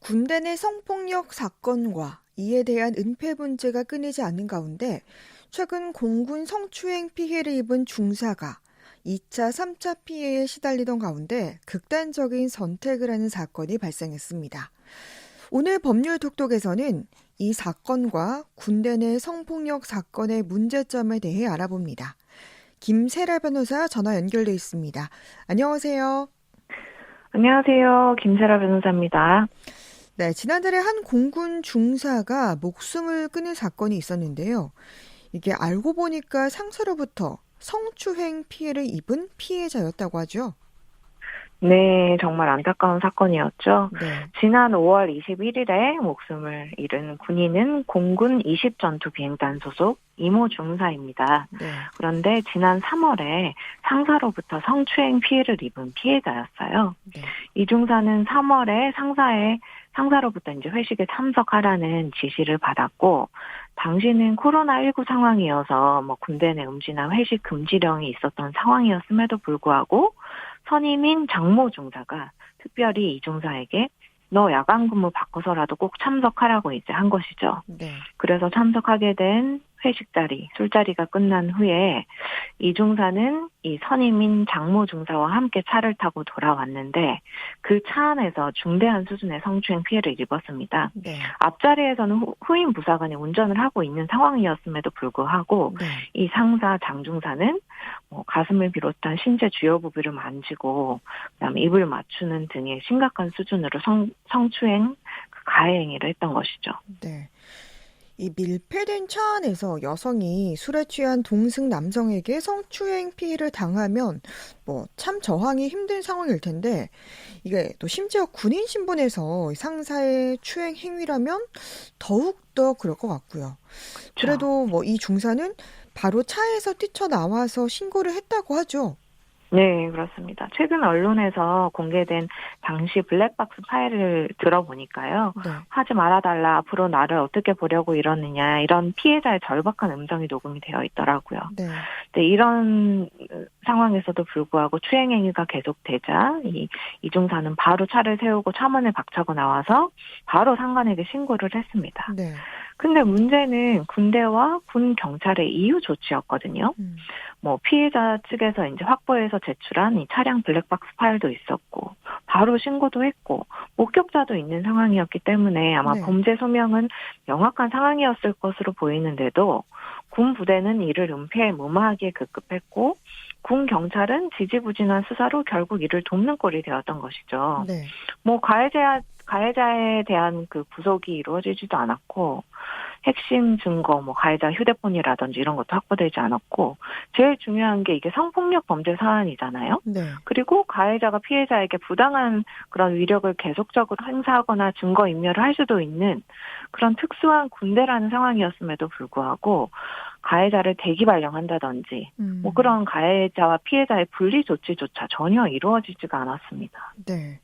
군대 내 성폭력 사건과 이에 대한 은폐 문제가 끊이지 않는 가운데 최근 공군 성추행 피해를 입은 중사가 2차, 3차 피해에 시달리던 가운데 극단적인 선택을 하는 사건이 발생했습니다. 오늘 법률 톡톡에서는 이 사건과 군대 내 성폭력 사건의 문제점에 대해 알아봅니다. 김세라 변호사 전화 연결돼 있습니다. 안녕하세요. 안녕하세요. 김세라 변호사입니다. 네, 지난달에 한 공군 중사가 목숨을 끊은 사건이 있었는데요. 이게 알고 보니까 상사로부터 성추행 피해를 입은 피해자였다고 하죠. 네, 정말 안타까운 사건이었죠. 네, 지난 5월 21일에 목숨을 잃은 군인은 공군 20전투비행단 소속 이모 중사입니다. 네, 그런데 지난 3월에 상사로부터 성추행 피해를 입은 피해자였어요. 네, 이 중사는 3월에 상사로부터 이제 회식에 참석하라는 지시를 받았고, 당시는 코로나19 상황이어서 군대 내 음주나 회식 금지령이 있었던 상황이었음에도 불구하고 선임인 장모 중사가 특별히 이 중사에게 너 야간 근무 바꿔서라도 꼭 참석하라고 이제 한 것이죠. 네, 그래서 참석하게 된 회식 자리, 술자리가 끝난 후에 이 중사는 이 선임인 장모 중사와 함께 차를 타고 돌아왔는데 그 차 안에서 중대한 수준의 성추행 피해를 입었습니다. 네, 앞자리에서는 후임 부사관이 운전을 하고 있는 상황이었음에도 불구하고 네, 이 상사 장중사는 가슴을 비롯한 신체 주요 부위를 만지고 그다음에 입을 맞추는 등의 심각한 수준으로 성추행 가해 행위를 했던 것이죠. 네. 이 밀폐된 차 안에서 여성이 술에 취한 동승 남성에게 성추행 피해를 당하면 참 저항이 힘든 상황일 텐데 이게 또 심지어 군인 신분에서 상사의 추행 행위라면 더욱더 그럴 것 같고요. 그렇죠. 그래도 이 중사는 바로 차에서 뛰쳐나와서 신고를 했다고 하죠. 네, 그렇습니다. 최근 언론에서 공개된 당시 블랙박스 파일을 들어보니까요. 네, 하지 말아달라, 앞으로 나를 어떻게 보려고 이러느냐, 이런 피해자의 절박한 음성이 녹음이 되어 있더라고요. 네, 네, 이런 상황에서도 불구하고 추행 행위가 계속되자 이 중사는 바로 차를 세우고 차문을 박차고 나와서 바로 상관에게 신고를 했습니다. 네, 근데 문제는 군대와 군 경찰의 이유 조치였거든요. 음, 피해자 측에서 이제 확보해서 제출한 이 차량 블랙박스 파일도 있었고, 바로 신고도 했고, 목격자도 있는 상황이었기 때문에 아마 네, 범죄 소명은 명확한 상황이었을 것으로 보이는데도, 군 부대는 이를 은폐에 무마하기에 급급했고, 군 경찰은 지지부진한 수사로 결국 이를 돕는 꼴이 되었던 것이죠. 네, 가해자에 대한 그 구속이 이루어지지도 않았고, 핵심 증거, 가해자 휴대폰이라든지 이런 것도 확보되지 않았고, 제일 중요한 게 이게 성폭력 범죄 사안이잖아요. 네, 그리고 가해자가 피해자에게 부당한 그런 위력을 계속적으로 행사하거나 증거 인멸을 할 수도 있는 그런 특수한 군대라는 상황이었음에도 불구하고, 가해자를 대기 발령한다든지, 음, 그런 가해자와 피해자의 분리 조치조차 전혀 이루어지지가 않았습니다. 네.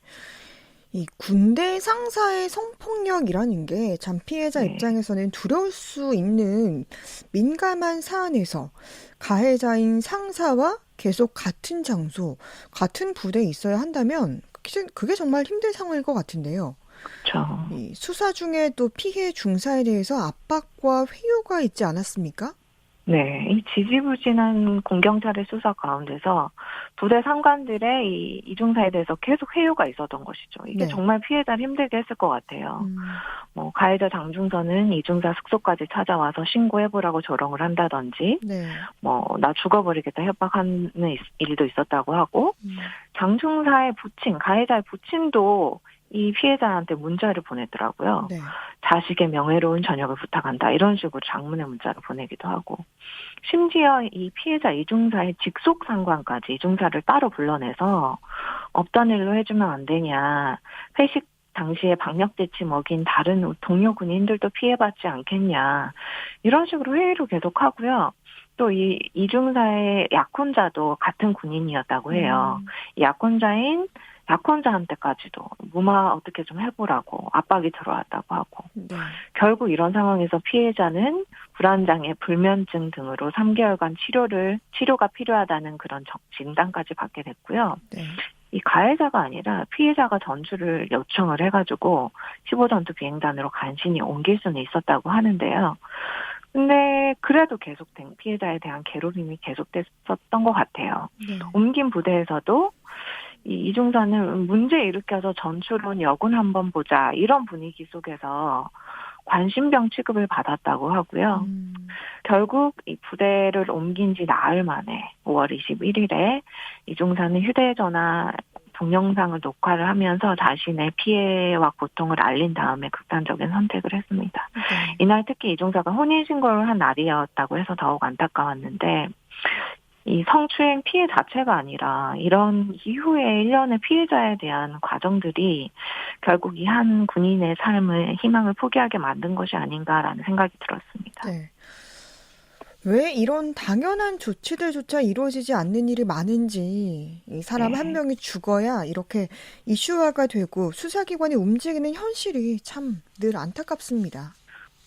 이 군대 상사의 성폭력이라는 게 참 피해자 네. 입장에서는 두려울 수 있는 민감한 사안에서 가해자인 상사와 계속 같은 장소, 같은 부대에 있어야 한다면 그게 정말 힘든 상황일 것 같은데요. 그렇죠. 이 수사 중에 또 피해 중사에 대해서 압박과 회유가 있지 않았습니까? 네, 이 지지부진한 공경찰의 수사 가운데서 부대 상관들의 이 이중사에 대해서 계속 회유가 있었던 것이죠. 이게 네. 정말 피해자를 힘들게 했을 것 같아요. 음, 가해자 장중선은 이중사 숙소까지 찾아와서 신고해보라고 조롱을 한다든지, 네. 나 죽어버리겠다 협박하는 일도 있었다고 하고, 음, 장중사의 부친, 가해자의 부친도 이 피해자한테 문자를 보내더라고요. 네. 자식의 명예로운 저녁을 부탁한다. 이런 식으로 장문의 문자를 보내기도 하고. 심지어 이 피해자 이중사의 직속 상관까지 이중사를 따로 불러내서 없던 일로 해주면 안 되냐. 회식 당시에 방역대치 먹인 다른 동료 군인들도 피해받지 않겠냐. 이런 식으로 회의를 계속하고요. 또 이 이중사의 약혼자도 같은 군인이었다고 해요. 음, 이 약혼자한테까지도 무마 어떻게 좀 해보라고 압박이 들어왔다고 하고 네. 결국 이런 상황에서 피해자는 불안장애, 불면증 등으로 3개월간 치료가 필요하다는 그런 진단까지 받게 됐고요. 네. 이 가해자가 아니라 피해자가 전출을 요청을 해가지고 15전투 비행단으로 간신히 옮길 수는 있었다고 하는데요. 근데 그래도 피해자에 대한 괴롭힘이 계속됐었던 것 같아요. 네. 옮긴 부대에서도 이 이중사는 문제 일으켜서 전출은 여군 한번 보자 이런 분위기 속에서 관심병 취급을 받았다고 하고요. 결국 이 부대를 옮긴 지 나흘 만에 5월 21일에 이중사는 휴대전화 동영상을 녹화를 하면서 자신의 피해와 고통을 알린 다음에 극단적인 선택을 했습니다. 네. 이날 특히 이중사가 혼인신고를 한 날이었다고 해서 더욱 안타까웠는데 이 성추행 피해 자체가 아니라 이런 이후에 일련의 피해자에 대한 과정들이 결국 이 한 군인의 삶을 희망을 포기하게 만든 것이 아닌가라는 생각이 들었습니다. 네. 왜 이런 당연한 조치들조차 이루어지지 않는 일이 많은지 이 사람 한 네. 명이 죽어야 이렇게 이슈화가 되고 수사기관이 움직이는 현실이 참 늘 안타깝습니다.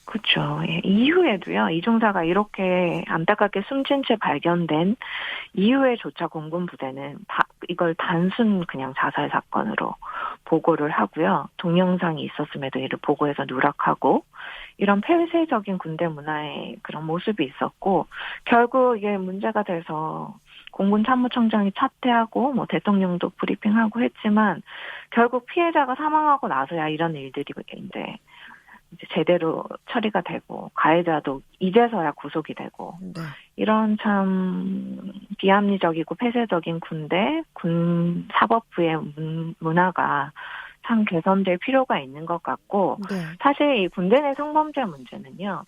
그렇죠. 예, 이후에도요. 이중사가 이렇게 안타깝게 숨진 채 발견된 이후에조차 공군 부대는 이걸 단순 그냥 자살 사건으로 보고를 하고요. 동영상이 있었음에도 이를 보고해서 누락하고 이런 폐쇄적인 군대 문화의 그런 모습이 있었고 결국 이게 문제가 돼서 공군 참모총장이 사퇴하고 뭐 대통령도 브리핑하고 했지만 결국 피해자가 사망하고 나서야 이런 일들이 이제 제대로 처리가 되고 가해자도 이제서야 구속이 되고 네. 이런 참 비합리적이고 폐쇄적인 군 사법부의 문화가 참 개선될 필요가 있는 것 같고 네. 사실 이 군대 내 성범죄 문제는요.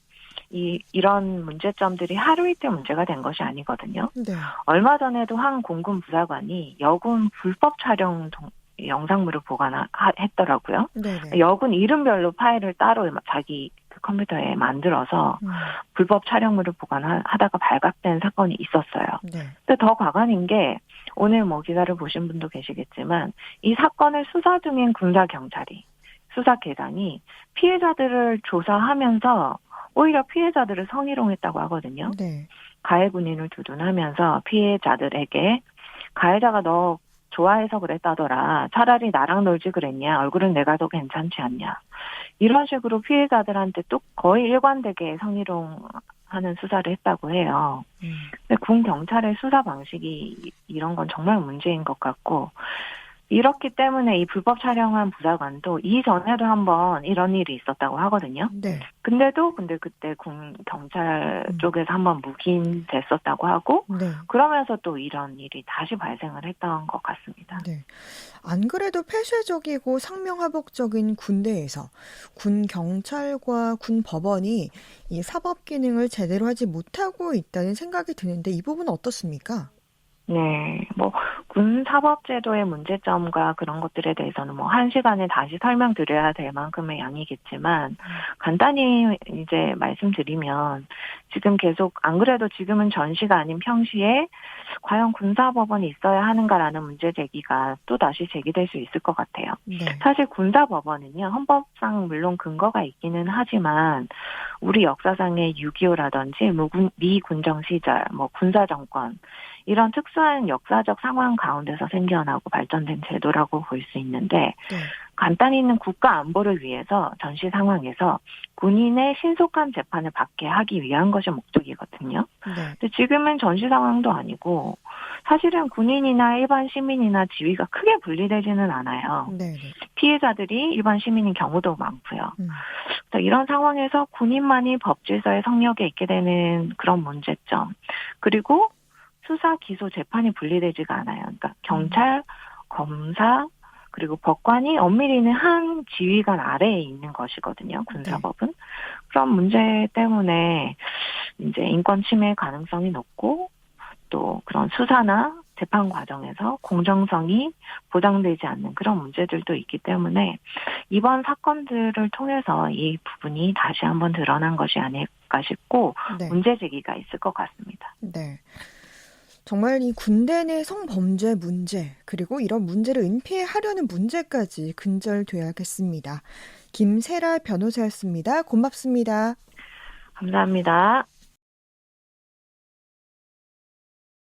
이런 문제점들이 하루 이틀 문제가 된 것이 아니거든요. 네. 얼마 전에도 한 공군 부사관이 여군 불법 촬영 영상물을 보관했더라고요. 네네. 여군 이름별로 파일을 따로 자기 그 컴퓨터에 만들어서 불법 촬영물을 보관하다가 발각된 사건이 있었어요. 네. 근데 더 과관인 게 오늘 뭐 기사를 보신 분도 계시겠지만 이 사건을 수사 중인 군사경찰이 수사계장이 피해자들을 조사하면서 오히려 피해자들을 성희롱했다고 하거든요. 네. 가해 군인을 두둔하면서 피해자들에게 가해자가 너 좋아해서 그랬다더라. 차라리 나랑 놀지 그랬냐. 얼굴은 내가 더 괜찮지 않냐. 이런 식으로 피해자들한테 또 거의 일관되게 성희롱하는 수사를 했다고 해요. 근데 군 경찰의 수사 방식이 이런 건 정말 문제인 것 같고 이렇기 때문에 이 불법 촬영한 부사관도 이전에도 한번 이런 일이 있었다고 하거든요. 네. 근데 그때 군 경찰 쪽에서 한번 묵인됐었다고 하고 네. 그러면서 또 이런 일이 다시 발생을 했던 것 같습니다. 네. 안 그래도 폐쇄적이고 상명하복적인 군대에서 군 경찰과 군 법원이 이 사법 기능을 제대로 하지 못하고 있다는 생각이 드는데 이 부분은 어떻습니까? 네, 군 사법제도의 문제점과 그런 것들에 대해서는 한 시간에 다시 설명드려야 될 만큼의 양이겠지만, 간단히 이제 말씀드리면, 지금 계속, 안 그래도 지금은 전시가 아닌 평시에 과연 군사법원이 있어야 하는가라는 문제 제기가 또 다시 제기될 수 있을 것 같아요. 네. 사실 군사법원은요, 헌법상 물론 근거가 있기는 하지만, 우리 역사상의 6.25라든지 미군정 시절, 군사정권, 이런 특수한 역사적 상황 가운데서 생겨나고 발전된 제도라고 볼 수 있는데 네. 간단히는 국가 안보를 위해서 전시 상황에서 군인의 신속한 재판을 받게 하기 위한 것이 목적이거든요. 네. 근데 지금은 전시 상황도 아니고 사실은 군인이나 일반 시민이나 지위가 크게 분리되지는 않아요. 네. 피해자들이 일반 시민인 경우도 많고요. 이런 상황에서 군인만이 법 질서의 성역에 있게 되는 그런 문제점. 그리고 수사, 기소, 재판이 분리되지가 않아요. 그러니까 경찰, 검사, 그리고 법관이 엄밀히 한 지휘관 아래에 있는 것이거든요. 군사법은. 네. 그런 문제 때문에 이제 인권 침해 가능성이 높고 또 그런 수사나 재판 과정에서 공정성이 보장되지 않는 그런 문제들도 있기 때문에 이번 사건들을 통해서 이 부분이 다시 한번 드러난 것이 아닐까 싶고 네. 문제 제기가 있을 것 같습니다. 네. 정말 이 군대 내 성범죄 문제 그리고 이런 문제를 은폐하려는 문제까지 근절돼야겠습니다. 김세라 변호사였습니다. 고맙습니다. 감사합니다.